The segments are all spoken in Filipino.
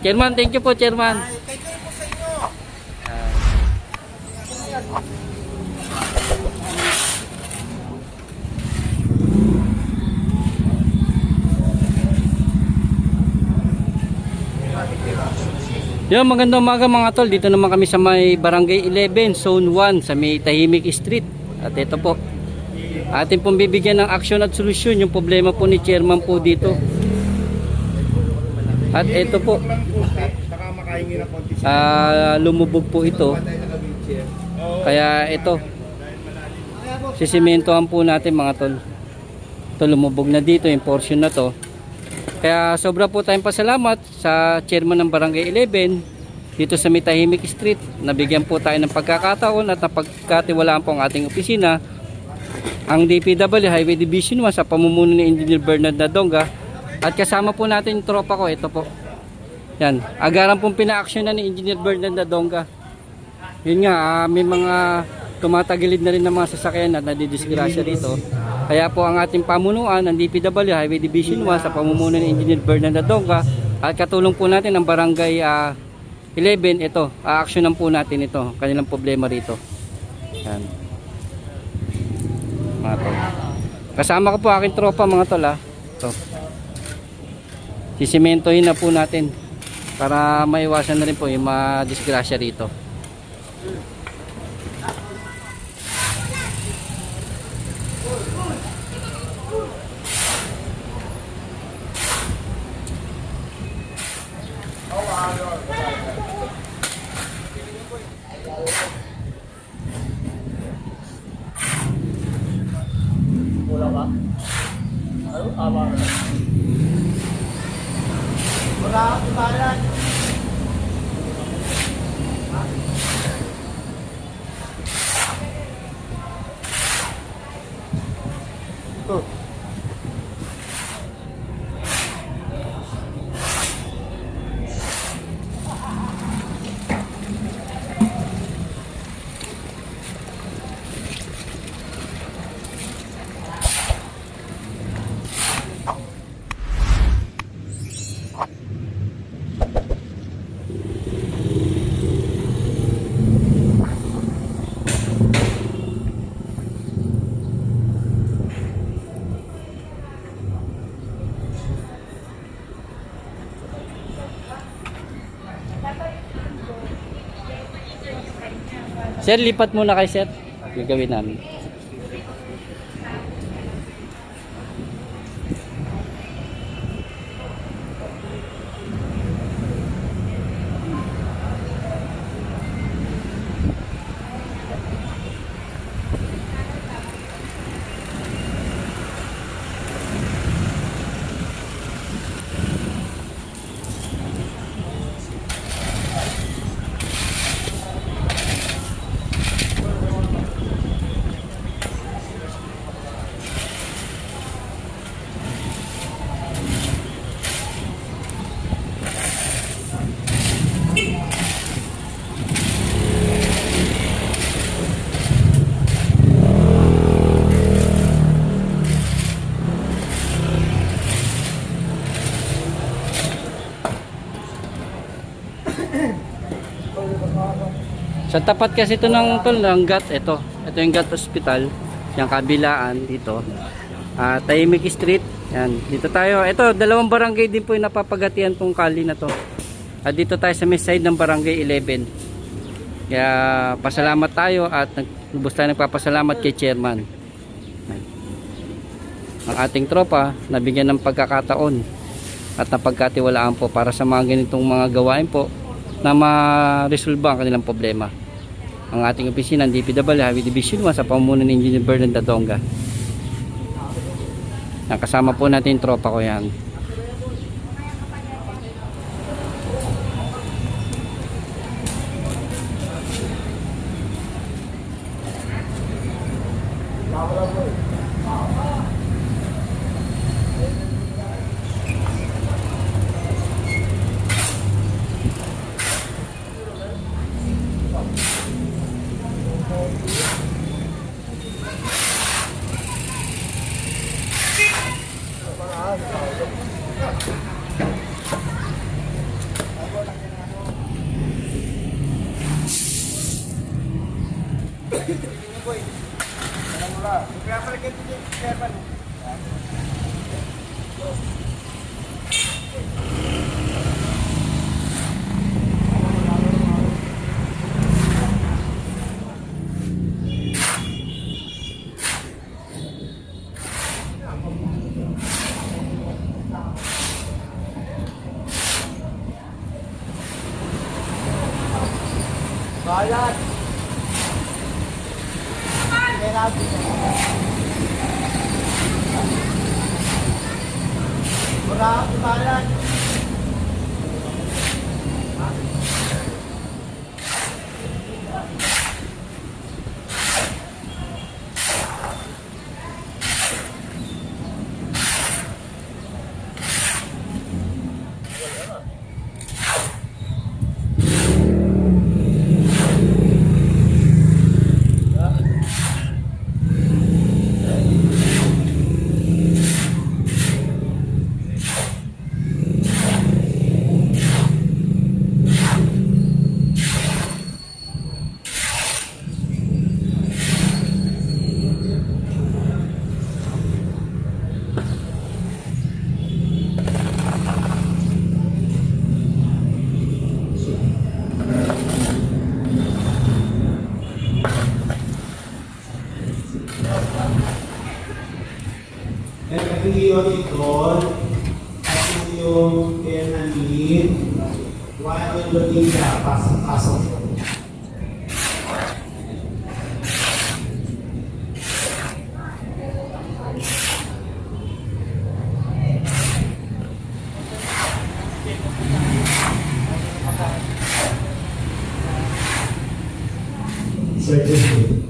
Chairman, thank you po, Chairman. Kay kayo po sa inyo. Yo, magandang umaga mga tol. Dito naman kami sa may Barangay 11, Zone 1 sa may Tahimik Street. At ito po, atin pong bibigyan ng aksyon at solusyon yung problema po ni Chairman po dito. At ito po, lumubog po ito. Kaya ito, sisimentohan po natin mga tol. Ito lumubog na dito yung portion na to. Kaya sobra po tayong pasalamat sa chairman ng Barangay 11 dito sa may Tahimik Street. Nabigyan po tayo ng pagkakataon at napagkatiwalaan po ang ating opisina, ang DPW Highway Division 1 sa pamumuno ni Engineer Bernard Nadonga. At kasama po natin yung tropa ko, ito po. Yan, agaran pong pina-action na ni Engineer Bernard Nadonga. Yun nga, may mga tumatagilid na rin ng mga sasakyan at nadidisgrasya rito. Kaya po ang ating pamunuan ng DPW Highway Division 1 sa pamumuno ni Engineer Bernard Nadonga at katulong po natin ng Barangay 11, ito, a-actionan po natin ito, kanilang problema rito. Yan. Mga tol. Kasama ko po aking tropa mga tol ha. Ito. Sisimentohin na po natin para maiwasan na rin po yung mga disgrasya rito. Wala ba? Ano? Tama na. Wala akong bayan. Ito. Sir, lipat muna kay sir. Gagawin namin. Sa tapat kasi ito ng tol ng GAT, ito yung GAT Hospital, yung kabilaan dito. Tahimik Street. Yan, dito tayo. Ito, dalawang barangay din po yung napapagatian tong kali na to. At dito tayo sa may side ng Barangay 11. Kaya pasalamat tayo at lubos tayo nagpapasalamat kay Chairman. Ang ating tropa nabigyan ng pagkakataon at napagkatiwalaan po para sa mga ganitong mga gawain po na ma-resolve ang kanilang problema. Ang ating opisina ng DPW Highway Division 1 sa pamumuno ni Engineer Bernard Nadonga. Nakasama po natin yung tropa ko yan. Balat! Wala, balat! Ito yung ikon, at yung penanin, while yung lutita, pasok-pasok. Surgery.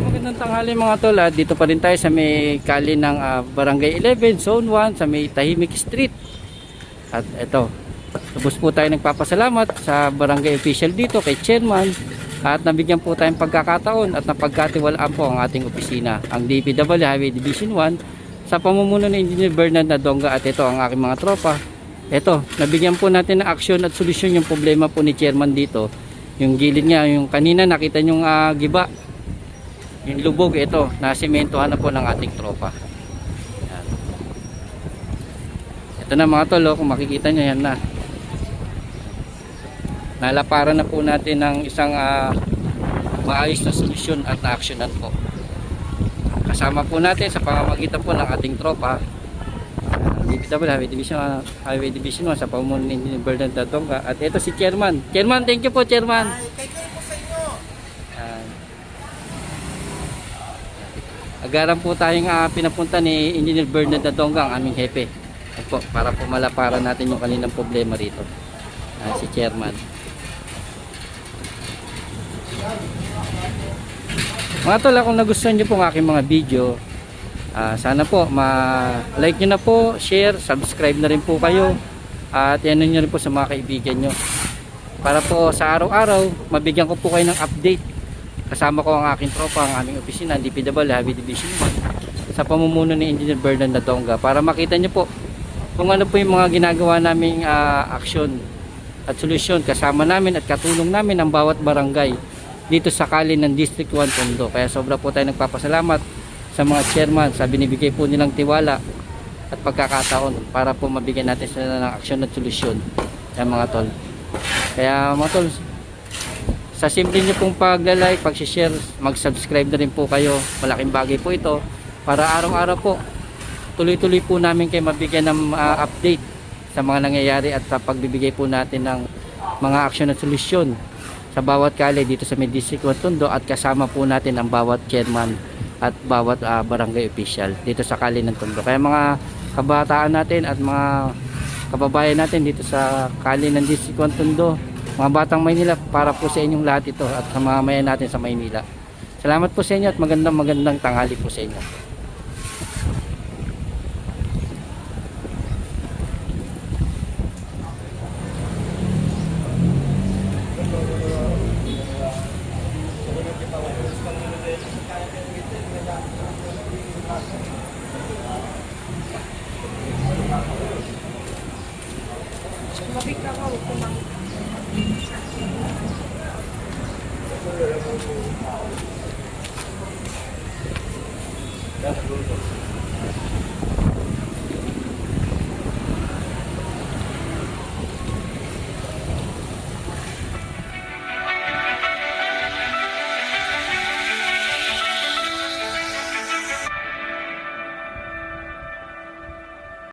Magandang tanghali mga tol, at dito pa rin tayo sa may kali ng Barangay 11 Zone 1 sa may Tahimik Street. At ito, tapos po tayo nagpapasalamat sa barangay official dito kay Chairman, at nabigyan po tayong pagkakataon at napagkatiwalaan po ang ating opisina, ang DPW Highway Division 1, sa pamumuno ng Engineer Bernard Nadonga. At ito ang aking mga tropa Eto, nabigyan po natin ng action at solusyon yung problema po ni chairman dito. Yung gilid niya, yung kanina nakita yung giba. Yung lubog, ito, nasimentohan na po ng ating tropa. Yan. Ito na mga tol, kung makikita nyo, yan na. Nalaparan na po natin ng isang maayos na solusyon at na-actionan po. Kasama po natin sa pamamagitan po ng ating tropa, DPW Highway Division 1 sa pamumuno ni Bernard Dadonga. At ito si Chairman. Chairman, thank you po, Chairman. Agaran po tayong pinapunta ni Engineer Bernard Dadonga, ang aming hepe. Po, para po malaparan natin yung kaninang problema rito. Si Chairman. Mga tol, kung nagustuhan nyo po ang aking mga video, sana po ma-like nyo na po, share, subscribe na rin po kayo, at yan nyo rin po sa mga kaibigan nyo para po sa araw-araw mabigyan ko po kayo ng update. Kasama ko ang aking tropa, ang aming opisina, DPW Highway Division 1 sa pamumuno ni Engineer Bernard Dadonga, para makita nyo po kung ano po yung mga ginagawa naming aksyon at solusyon kasama namin at katulong namin ang bawat barangay dito sa kali ng District 1 Tondo. Kaya sobra po tayo nagpapasalamat sa mga chairman sa binibigay po nilang tiwala at pagkakataon para po mabigyan natin sila ng aksyon at solusyon. Kaya mga tol, sa simple nyo pong pag-like, pag-share, mag-subscribe na rin po kayo. Malaking bagay po ito para araw-araw po tuloy-tuloy po namin kayo mabigyan ng update sa mga nangyayari at sa pagbibigay po natin ng mga aksyon at solusyon sa bawat kali dito sa May District 1 Tondo, at kasama po natin ang bawat chairman at bawat barangay official dito sa kali ng Tondo. Kaya mga kabataan natin at mga kababayan natin dito sa kali ng District 1 Tondo, mga batang Maynila, para po sa inyong lahat ito at sa mga mamayan natin sa Maynila. Salamat po sa inyo at magandang tanghali po sa inyo.